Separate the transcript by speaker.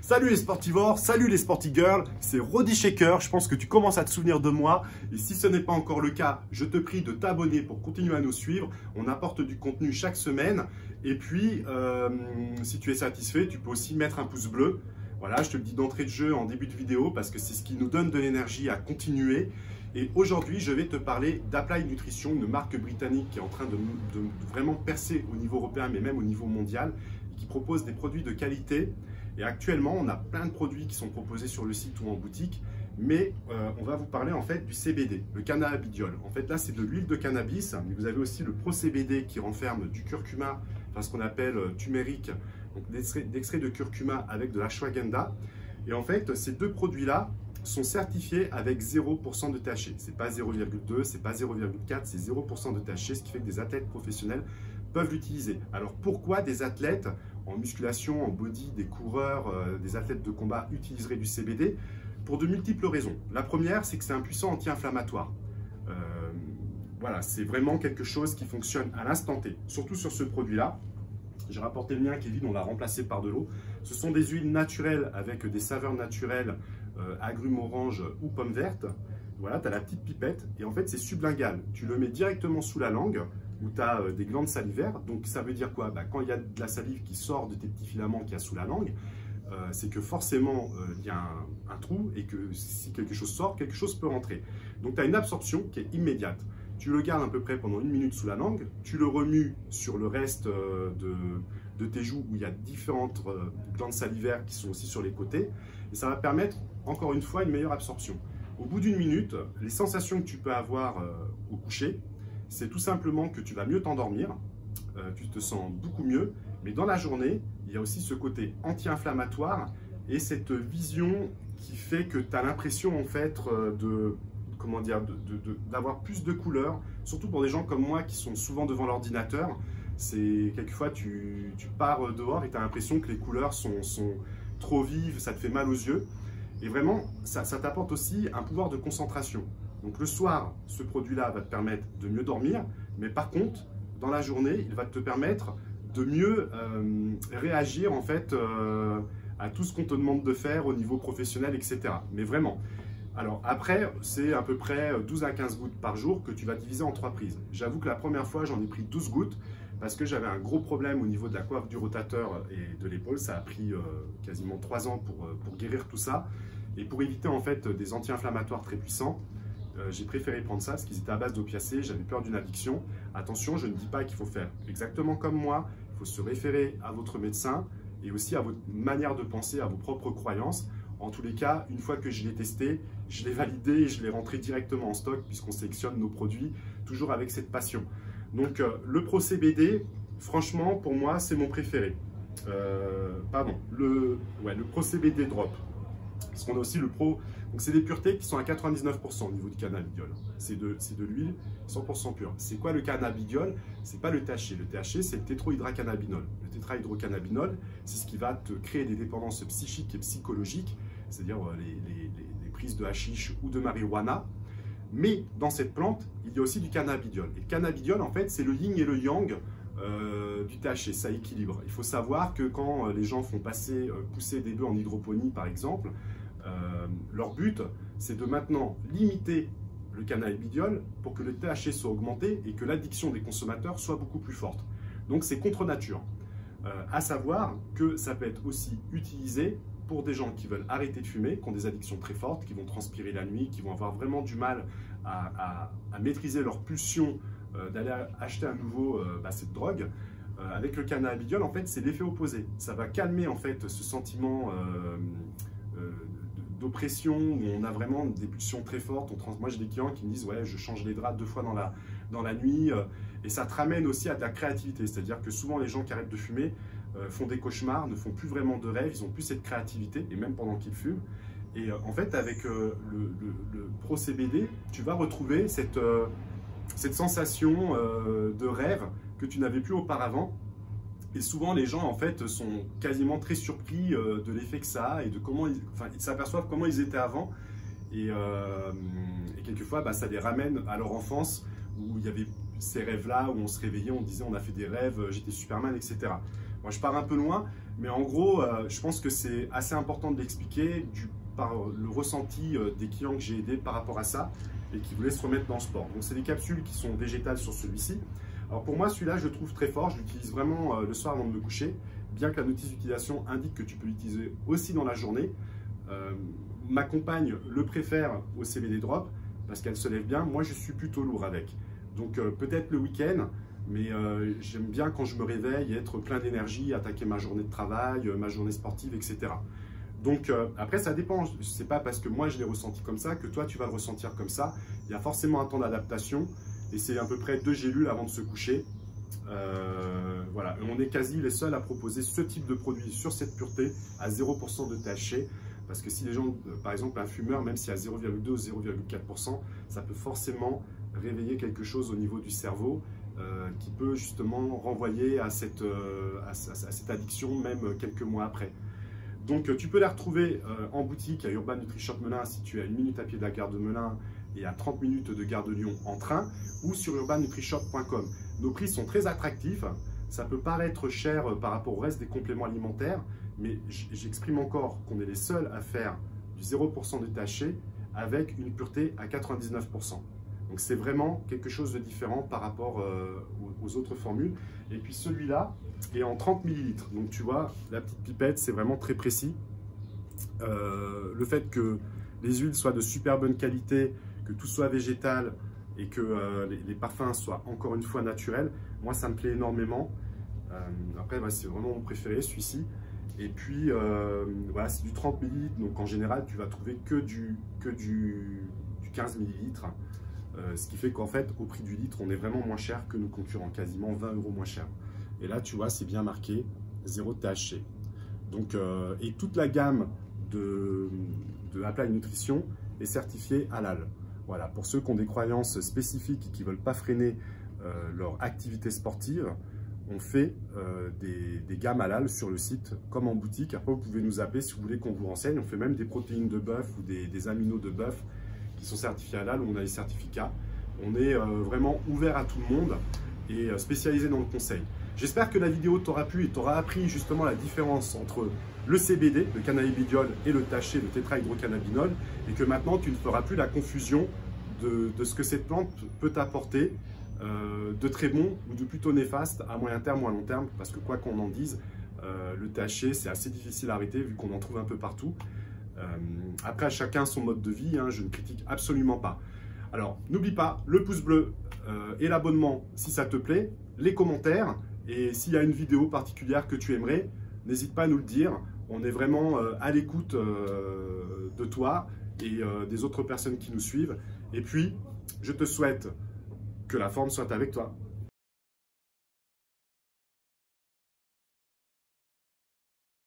Speaker 1: Salut les sportivores, salut les sporty-girls, c'est Roddy Shaker, je pense que tu commences à te souvenir de moi. Et si ce n'est pas encore le cas, je te prie de t'abonner pour continuer à nous suivre. On apporte du contenu chaque semaine. Et puis, si tu es satisfait, tu peux aussi mettre un pouce bleu. Voilà, je te le dis d'entrée de jeu en début de vidéo parce que c'est ce qui nous donne de l'énergie à continuer. Et aujourd'hui, je vais te parler d'Apply Nutrition, une marque britannique qui est en train de vraiment percer au niveau européen, mais même au niveau mondial, et qui propose des produits de qualité. Et actuellement, on a plein de produits qui sont proposés sur le site ou en boutique, mais on va vous parler en fait du CBD, le cannabidiol. En fait, là, c'est de l'huile de cannabis, mais vous avez aussi le pro-CBD qui renferme du curcuma, enfin ce qu'on appelle turmeric, donc d'extrait de curcuma avec de l'ashwagandha. Et en fait, ces deux produits-là sont certifiés avec 0% de THC. C'est pas 0,2, c'est pas 0,4, c'est 0% de THC, ce qui fait que des athlètes professionnels peuvent l'utiliser. Alors pourquoi des athlètes en musculation, en body, des coureurs, des athlètes de combat utiliseraient du CBD? Pour de multiples raisons. La première, c'est que c'est un puissant anti-inflammatoire. Voilà, c'est vraiment quelque chose qui fonctionne à l'instant T, surtout sur ce produit-là. J'ai rapporté le mien qui est vide, on l'a remplacé par de l'eau. Ce sont des huiles naturelles avec des saveurs naturelles, agrumes orange ou pommes vertes. Voilà, tu as la petite pipette et en fait c'est sublingual. Tu le mets directement sous la langue où tu as des glandes salivaires. Donc ça veut dire quoi? Quand il y a de la salive qui sort de tes petits filaments qu'il y a sous la langue, c'est que forcément il y a un trou et que si quelque chose sort, quelque chose peut rentrer. Donc tu as une absorption qui est immédiate. Tu le gardes à peu près pendant 1 minute sous la langue, tu le remues sur le reste de tes joues où il y a différentes glandes salivaires qui sont aussi sur les côtés et ça va permettre encore une fois une meilleure absorption. Au bout d'1 minute, les sensations que tu peux avoir au coucher, c'est tout simplement que tu vas mieux t'endormir, tu te sens beaucoup mieux, mais dans la journée, il y a aussi ce côté anti-inflammatoire et cette vision qui fait que tu as l'impression en fait d'avoir plus de couleurs, surtout pour des gens comme moi qui sont souvent devant l'ordinateur. C'est quelquefois tu pars dehors et tu as l'impression que les couleurs sont trop vives, ça te fait mal aux yeux. Et vraiment, ça t'apporte aussi un pouvoir de concentration. Donc le soir, ce produit-là va te permettre de mieux dormir, mais par contre, dans la journée, il va te permettre de mieux réagir en fait à tout ce qu'on te demande de faire au niveau professionnel, etc. Mais vraiment. Alors après, c'est à peu près 12 à 15 gouttes par jour que tu vas diviser en 3 prises. J'avoue que la première fois, j'en ai pris 12 gouttes parce que j'avais un gros problème au niveau de la coiffe du rotateur et de l'épaule. Ça a pris quasiment 3 ans pour guérir tout ça. Et pour éviter en fait des anti-inflammatoires très puissants, j'ai préféré prendre ça parce qu'ils étaient à base d'opiacés, j'avais peur d'une addiction. Attention, je ne dis pas qu'il faut faire exactement comme moi, il faut se référer à votre médecin et aussi à votre manière de penser, à vos propres croyances. En tous les cas, une fois que je l'ai testé, je l'ai validé et je l'ai rentré directement en stock puisqu'on sélectionne nos produits toujours avec cette passion. Donc le Pro CBD, franchement, pour moi, c'est mon préféré. Le Pro CBD Drop. Parce qu'on a aussi le Pro, donc c'est des puretés qui sont à 99% au niveau du cannabidiol. C'est de l'huile 100% pure. C'est quoi le cannabidiol? C'est pas le THC. Le THC, c'est le tétrahydrocannabinol. Le tétrahydrocannabinol, c'est ce qui va te créer des dépendances psychiques et psychologiques, c'est-à-dire les prises de hashish ou de marijuana. Mais dans cette plante, il y a aussi du cannabidiol. Et le cannabidiol, en fait, c'est le yin et le yang du THC, ça équilibre. Il faut savoir que quand les gens font pousser des bœufs en hydroponie, par exemple, leur but, c'est de maintenant limiter le cannabidiol pour que le THC soit augmenté et que l'addiction des consommateurs soit beaucoup plus forte. Donc c'est contre nature. À savoir que ça peut être aussi utilisé pour des gens qui veulent arrêter de fumer, qui ont des addictions très fortes, qui vont transpirer la nuit, qui vont avoir vraiment du mal à maîtriser leur pulsion d'aller acheter à nouveau cette drogue. Avec le cannabidiol, en fait, c'est l'effet opposé. Ça va calmer en fait ce sentiment d'oppression où on a vraiment des pulsions très fortes. Moi, j'ai des clients qui me disent ouais, je change les draps 2 fois dans la nuit, et ça te ramène aussi à de la créativité. C'est-à-dire que souvent les gens qui arrêtent de fumer font des cauchemars, ne font plus vraiment de rêves, ils n'ont plus cette créativité, et même pendant qu'ils fument. Et en fait, avec le Pro CBD, tu vas retrouver cette sensation de rêve que tu n'avais plus auparavant. Et souvent, les gens en fait sont quasiment très surpris de l'effet que ça a et de comment ils s'aperçoivent comment ils étaient avant. Et quelquefois, ça les ramène à leur enfance où il y avait ces rêves-là, où on se réveillait, on disait on a fait des rêves, j'étais Superman, etc. Moi, je pars un peu loin, Mais en gros, je pense que c'est assez important de l'expliquer par le ressenti des clients que j'ai aidés par rapport à ça et qui voulaient se remettre dans le sport. Donc, c'est des capsules qui sont végétales sur celui-ci. Alors, pour moi, celui-là, je le trouve très fort. Je l'utilise vraiment le soir avant de me coucher, bien que la notice d'utilisation indique que tu peux l'utiliser aussi dans la journée. Ma compagne le préfère au CBD Drop parce qu'elle se lève bien. Moi, je suis plutôt lourd avec. Donc, peut-être le week-end, mais j'aime bien quand je me réveille être plein d'énergie, attaquer ma journée de travail, ma journée sportive, etc. Donc, après, ça dépend. Ce n'est pas parce que moi, je l'ai ressenti comme ça que toi, tu vas le ressentir comme ça. Il y a forcément un temps d'adaptation et c'est à peu près 2 gélules avant de se coucher. Voilà, on est quasi les seuls à proposer ce type de produit sur cette pureté à 0% de THC. Parce que si les gens, par exemple un fumeur, même s'il y a 0,2 ou 0,4%, ça peut forcément réveiller quelque chose au niveau du cerveau qui peut justement renvoyer à cette addiction même quelques mois après. Donc tu peux la retrouver en boutique à Urban NutriShop Melun si tu es à 1 minute à pied de la gare de Melun et à 30 minutes de gare de Lyon en train, ou sur urbannutri-shop.com. Nos prix sont très attractifs, ça peut paraître cher par rapport au reste des compléments alimentaires, mais j'exprime encore qu'on est les seuls à faire du 0% de THC avec une pureté à 99%. Donc c'est vraiment quelque chose de différent par rapport aux autres formules. Et puis celui-là est en 30 ml. Donc tu vois, la petite pipette, c'est vraiment très précis. Le fait que les huiles soient de super bonne qualité, que tout soit végétal et que les parfums soient encore une fois naturels, moi ça me plaît énormément. Après, c'est vraiment mon préféré, celui-ci. Et puis, voilà, c'est du 30 ml, donc en général, tu vas trouver que du 15 ml. Ce qui fait qu'en fait, au prix du litre, on est vraiment moins cher que nos concurrents, quasiment 20 € moins cher. Et là, tu vois, c'est bien marqué 0 THC. Donc, et toute la gamme de Apply Nutrition est certifiée halal. Voilà, pour ceux qui ont des croyances spécifiques et qui ne veulent pas freiner leur activité sportive, on fait des gammes halal sur le site comme en boutique. Après, vous pouvez nous appeler si vous voulez qu'on vous renseigne. On fait même des protéines de bœuf ou des aminos de bœuf qui sont certifiés halal, où on a les certificats. On est vraiment ouvert à tout le monde et spécialisé dans le conseil. J'espère que la vidéo t'aura plu et t'aura appris justement la différence entre le CBD, le cannabidiol, et le THC, le tétrahydrocannabinol, et que maintenant tu ne feras plus la confusion de ce que cette plante peut t'apporter de très bon ou de plutôt néfaste à moyen terme ou à long terme, parce que quoi qu'on en dise, le THC c'est assez difficile à arrêter vu qu'on en trouve un peu partout. Après, à chacun son mode de vie, hein, je ne critique absolument pas. Alors, n'oublie pas le pouce bleu et l'abonnement si ça te plaît, les commentaires, et s'il y a une vidéo particulière que tu aimerais, n'hésite pas à nous le dire. On est vraiment à l'écoute de toi et des autres personnes qui nous suivent. Et puis, je te souhaite que la forme soit avec toi.